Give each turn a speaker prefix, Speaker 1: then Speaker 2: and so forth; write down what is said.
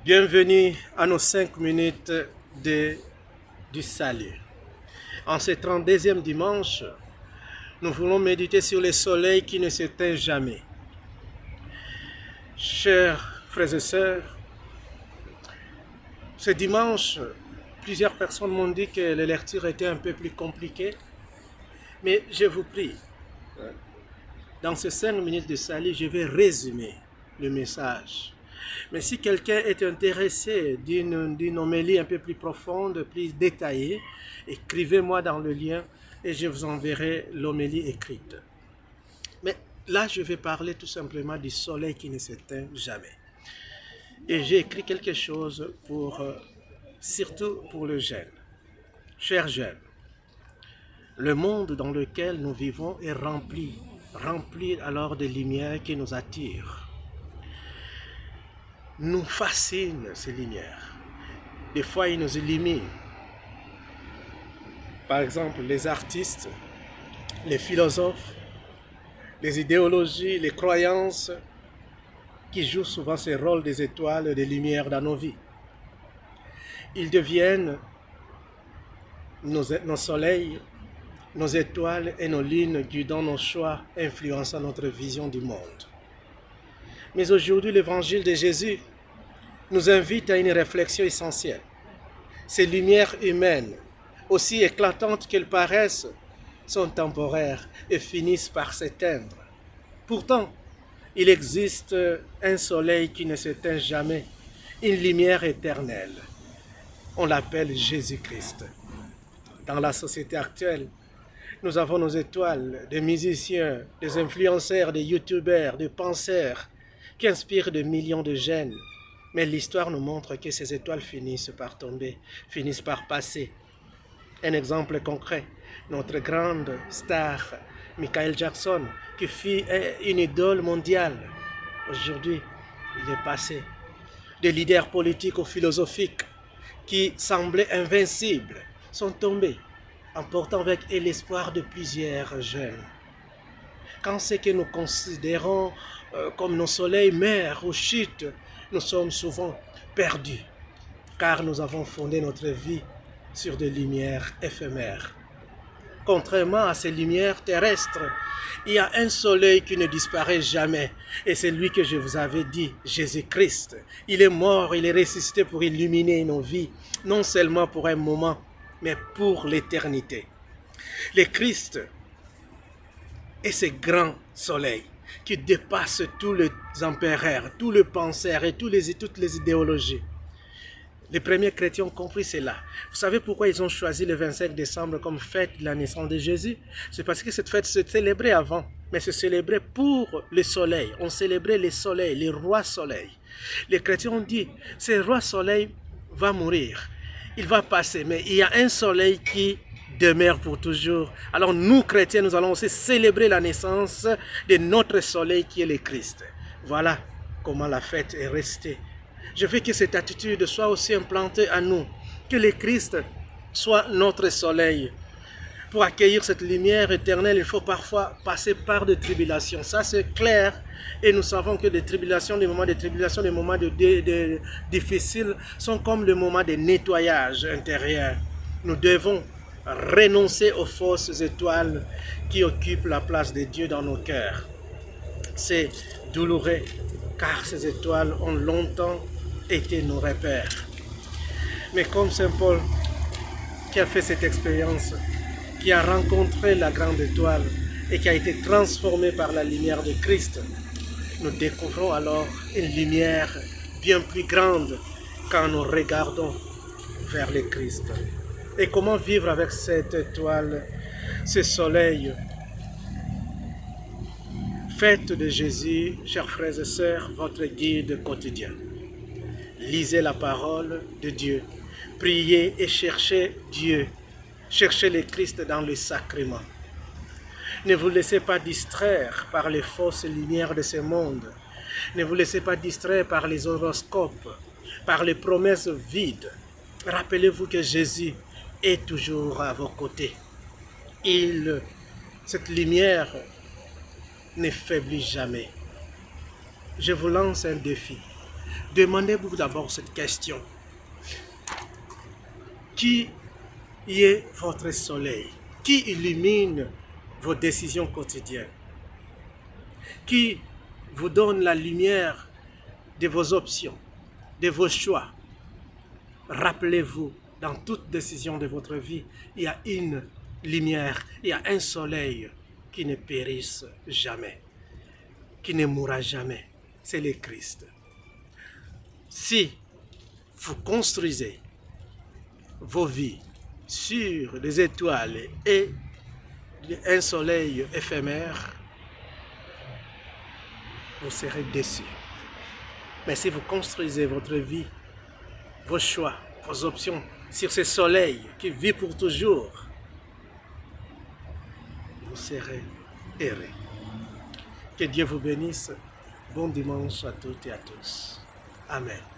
Speaker 1: Bienvenue à nos 5 minutes du salut. En ce 32e dimanche, nous voulons méditer sur le soleil qui ne s'éteint jamais. Chers frères et sœurs, ce dimanche, plusieurs personnes m'ont dit que les lectures étaient un peu plus compliquées, mais je vous prie, dans ces 5 minutes de salut, je vais résumer le message. Mais si quelqu'un est intéressé d'une homélie un peu plus profonde, plus détaillée, écrivez-moi dans le lien et je vous enverrai l'homélie écrite. Mais là, je vais parler tout simplement du soleil qui ne s'éteint jamais. Et j'ai écrit quelque chose surtout pour le jeune. Chers jeunes, le monde dans lequel nous vivons est rempli alors de lumières qui nous attirent. Nous fascinent ces lumières. Des fois, ils nous illuminent. Par exemple, les artistes, les philosophes, les idéologies, les croyances, qui jouent souvent ce rôle des étoiles, des lumières dans nos vies. Ils deviennent nos soleils, nos étoiles et nos lunes guidant nos choix, influençant notre vision du monde. Mais aujourd'hui, l'évangile de Jésus nous invite à une réflexion essentielle. Ces lumières humaines, aussi éclatantes qu'elles paraissent, sont temporaires et finissent par s'éteindre. Pourtant, il existe un soleil qui ne s'éteint jamais, une lumière éternelle. On l'appelle Jésus-Christ. Dans la société actuelle, nous avons nos étoiles, des musiciens, des influenceurs, des youtubeurs, des penseurs qui inspirent des millions de jeunes. Mais l'histoire nous montre que ces étoiles finissent par tomber, finissent par passer. Un exemple concret, notre grande star, Michael Jackson, qui fut une idole mondiale. Aujourd'hui, il est passé. Des leaders politiques ou philosophiques qui semblaient invincibles sont tombés, emportant avec eux l'espoir de plusieurs jeunes. Quand ce que nous considérons comme nos soleils meurent ou chutent, nous sommes souvent perdus, car nous avons fondé notre vie sur des lumières éphémères. Contrairement à ces lumières terrestres, il y a un soleil qui ne disparaît jamais, et c'est lui que je vous avais dit, Jésus-Christ. Il est mort, il est ressuscité pour illuminer nos vies, non seulement pour un moment, mais pour l'éternité. Le Christ est ce grand soleil qui dépasse tous les empereurs, tous les penseurs et toutes les idéologies. Les premiers chrétiens ont compris cela. Vous savez pourquoi ils ont choisi le 25 décembre comme fête de la naissance de Jésus? C'est parce que cette fête se célébrait avant, mais se célébrait pour le soleil. On célébrait le soleil, le roi soleil. Les chrétiens ont dit, ce roi soleil va mourir, il va passer, mais il y a un soleil qui demeure pour toujours. Alors nous, chrétiens, nous allons aussi célébrer la naissance de notre soleil qui est le Christ. Voilà comment la fête est restée. Je veux que cette attitude soit aussi implantée à nous, que le Christ soit notre soleil. Pour accueillir cette lumière éternelle, il faut parfois passer par des tribulations. Ça, c'est clair. Et nous savons que des tribulations, des moments difficiles sont comme le moment de nettoyage intérieur. Nous devons renoncer aux fausses étoiles qui occupent la place de Dieu dans nos cœurs. C'est douloureux, car ces étoiles ont longtemps été nos repères. Mais comme Saint Paul, qui a fait cette expérience, qui a rencontré la grande étoile et qui a été transformé par la lumière de Christ, nous découvrons alors une lumière bien plus grande quand nous regardons vers le Christ. Et comment vivre avec cette étoile, ce soleil? Faites de Jésus, chers frères et sœurs, votre guide quotidien. Lisez la parole de Dieu, priez et cherchez Dieu. Cherchez le Christ dans le sacrement. Ne vous laissez pas distraire par les fausses lumières de ce monde. Ne vous laissez pas distraire par les horoscopes, par les promesses vides. Rappelez-vous que Jésus est toujours à vos côtés. Cette lumière ne faiblit jamais. Je vous lance un défi. demandez-vous d'abord cette question. Qui est votre soleil? Qui illumine vos décisions quotidiennes? Qui vous donne la lumière de vos options, de vos choix? Rappelez-vous, dans toute décision de votre vie, il y a une lumière, il y a un soleil qui ne périsse jamais, qui ne mourra jamais. C'est le Christ. Si vous construisez vos vies sur des étoiles et un soleil éphémère, vous serez déçus. Mais si vous construisez votre vie, vos choix, vos options sur ce soleil qui vit pour toujours, vous serez heureux. Que Dieu vous bénisse. Bon dimanche à toutes et à tous. Amen.